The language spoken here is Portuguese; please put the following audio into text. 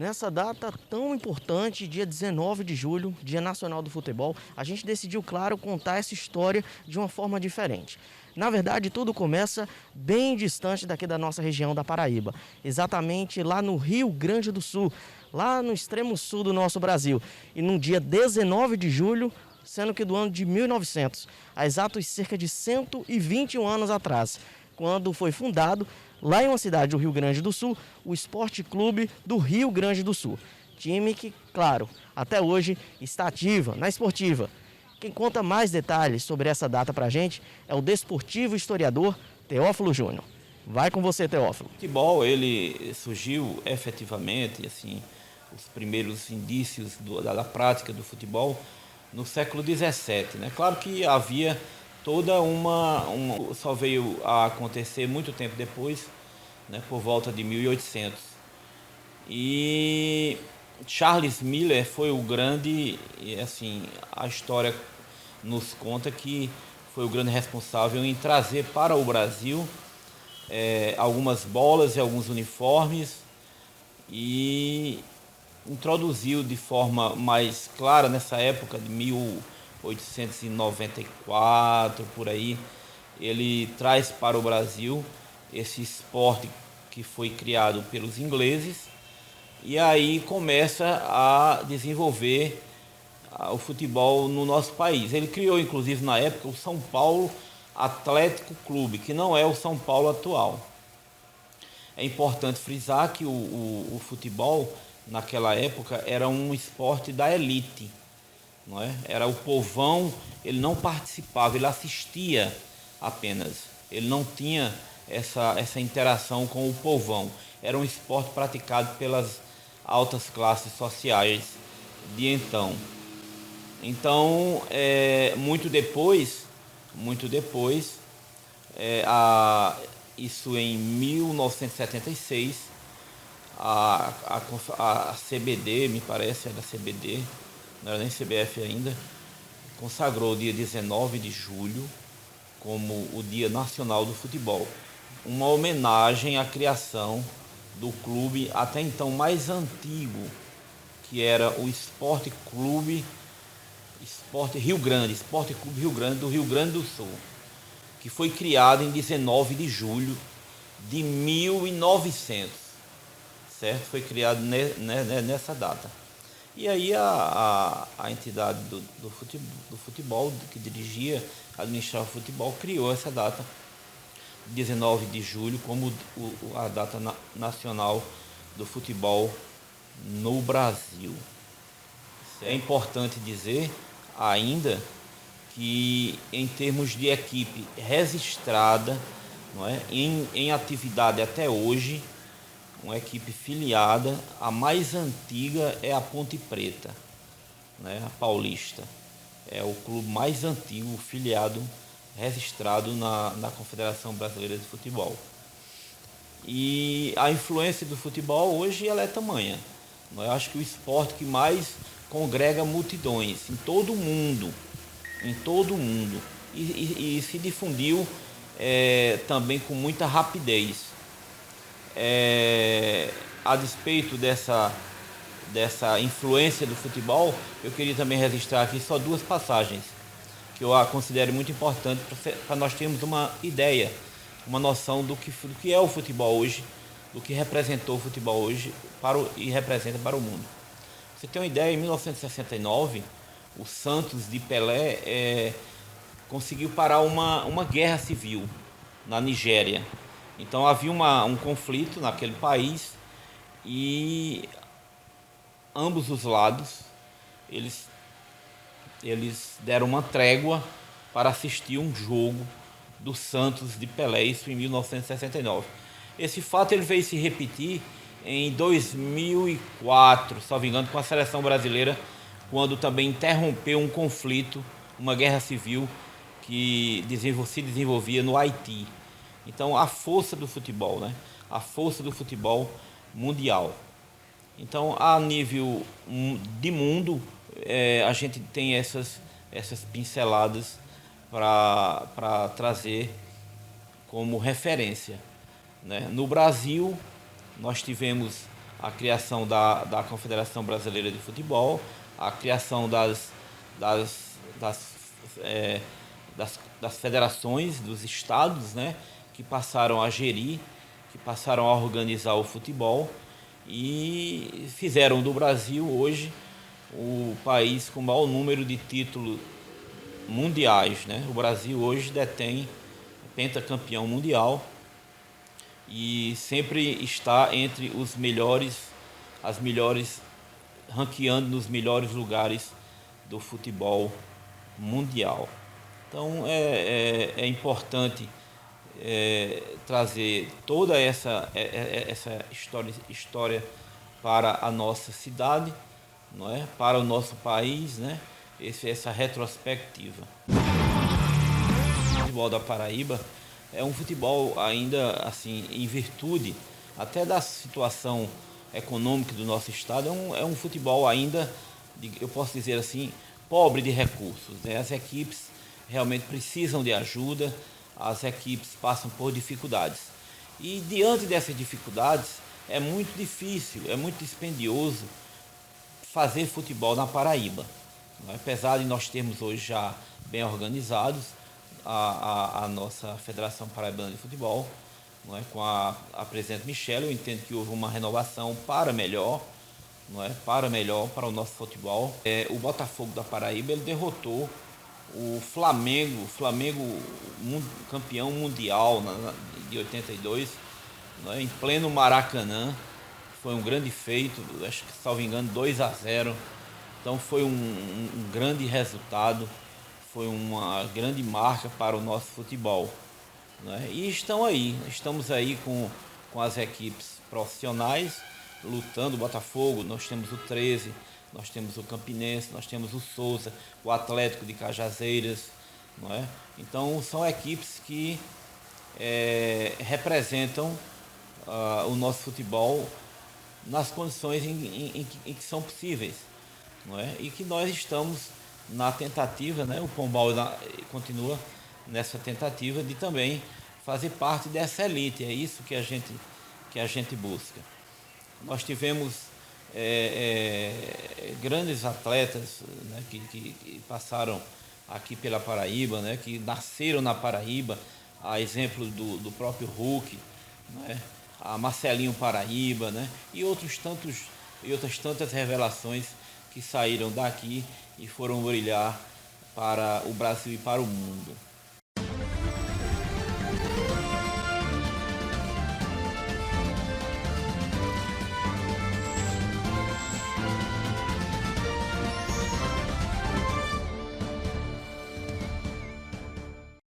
Nessa data tão importante, dia 19 de julho, Dia Nacional do Futebol, a gente decidiu, claro, contar essa história de uma forma diferente. Na verdade, tudo começa bem distante daqui da nossa região da Paraíba, exatamente lá no Rio Grande do Sul, lá no extremo sul do nosso Brasil. E no dia 19 de julho, sendo que do ano de 1900, há exatos cerca de 121 anos atrás, quando foi fundado, lá em uma cidade do Rio Grande do Sul, o Esporte Clube do Rio Grande do Sul. Time que, claro, até hoje está ativa na esportiva. Quem conta mais detalhes sobre essa data pra gente é o desportivo historiador Teófilo Júnior. Vai com você, Teófilo. O futebol, ele surgiu efetivamente, assim, os primeiros indícios da prática do futebol no século XVII, né? Claro que havia toda só veio a acontecer muito tempo depois, né, por volta de 1800. E Charles Miller foi o grande, assim, a história nos conta que foi o grande responsável em trazer para o Brasil algumas bolas e alguns uniformes e introduziu de forma mais clara nessa época de 1894, por aí, ele traz para o Brasil esse esporte que foi criado pelos ingleses e aí começa a desenvolver o futebol no nosso país. Ele criou, inclusive, na época, o São Paulo Atlético Clube, que não é o São Paulo atual. É importante frisar que o futebol, naquela época, era um esporte da elite. Não é? Era o povão, ele não participava, ele assistia apenas. Ele não tinha essa interação com o povão. Era um esporte praticado pelas altas classes sociais de então. Então, muito depois, isso em 1976, a CBD, me parece, era CBD, não era nem CBF ainda, consagrou o dia 19 de julho como o Dia Nacional do Futebol, uma homenagem à criação do clube até então mais antigo, que era o Esporte Clube Esporte Clube Rio Grande do Rio Grande do Sul, que foi criado em 19 de julho de 1900, certo? Foi criado nessa data. E aí a entidade do futebol, que dirigia, administrava o futebol, criou essa data, 19 de julho, como a data nacional do futebol no Brasil. É importante dizer ainda que, em termos de equipe registrada, não é, em atividade até hoje, uma equipe filiada, a mais antiga é a Ponte Preta, né, a Paulista. É o clube mais antigo filiado, registrado na Confederação Brasileira de Futebol. E a influência do futebol hoje ela é tamanha. Eu acho que o esporte que mais congrega multidões em todo o mundo, e se difundiu também com muita rapidez. A despeito dessa influência do futebol, eu queria também registrar aqui só duas passagens que eu considero muito importante para nós termos uma ideia, uma noção do que é o futebol hoje, do que representou o futebol hoje e representa para o mundo. Você tem uma ideia, em 1969, o Santos de Pelé conseguiu parar uma guerra civil na Nigéria. Então havia um conflito naquele país e ambos os lados eles deram uma trégua para assistir um jogo do Santos de Pelé, isso em 1969. Esse fato ele veio se repetir em 2004, salvo engano, com a seleção brasileira, quando também interrompeu um conflito, uma guerra civil que se desenvolvia no Haiti. Então, a força do futebol, né? A força do futebol mundial. Então, a nível de mundo, a gente tem essas pinceladas para trazer como referência, né? No Brasil, nós tivemos a criação da Confederação Brasileira de Futebol, a criação das, das, é, das federações, dos estados, né, que passaram a gerir, que passaram a organizar o futebol e fizeram do Brasil hoje o país com o maior número de títulos mundiais, né? O Brasil hoje detém pentacampeão mundial e sempre está entre os melhores, as melhores, ranqueando nos melhores lugares do futebol mundial. Então é importante trazer toda essa história para a nossa cidade, não é? Para o nosso país, né? Essa retrospectiva. O futebol da Paraíba é um futebol ainda assim, em virtude até da situação econômica do nosso estado, é um futebol ainda, eu posso dizer assim, pobre de recursos, né? As equipes realmente precisam de ajuda, as equipes passam por dificuldades. E diante dessas dificuldades, é muito difícil, é muito dispendioso fazer futebol na Paraíba. Apesar de nós termos hoje já bem organizados a nossa Federação Paraibana de Futebol, não é? Com a presidente Michele, eu entendo que houve uma renovação para melhor, não é? Para melhor para o nosso futebol. O Botafogo da Paraíba ele derrotou o Flamengo campeão mundial de 82, não é? Em pleno Maracanã. Foi um grande feito, acho que, salvo engano, 2-0. Então foi um grande resultado, foi uma grande marca para o nosso futebol, né? E estamos aí com as equipes profissionais lutando. O Botafogo, nós temos o 13, nós temos o Campinense, nós temos o Souza, o Atlético de Cajazeiras, não é? Então são equipes que representam o nosso futebol nas condições em que são possíveis, não é? E que nós estamos na tentativa, né? O Pombal continua nessa tentativa de também fazer parte dessa elite. É isso que a gente busca. Nós tivemos grandes atletas, né? que passaram aqui pela Paraíba, né? Que nasceram na Paraíba, a exemplo do próprio Hulk, né? A Marcelinho Paraíba, né? E outras tantas revelações que saíram daqui e foram brilhar para o Brasil e para o mundo.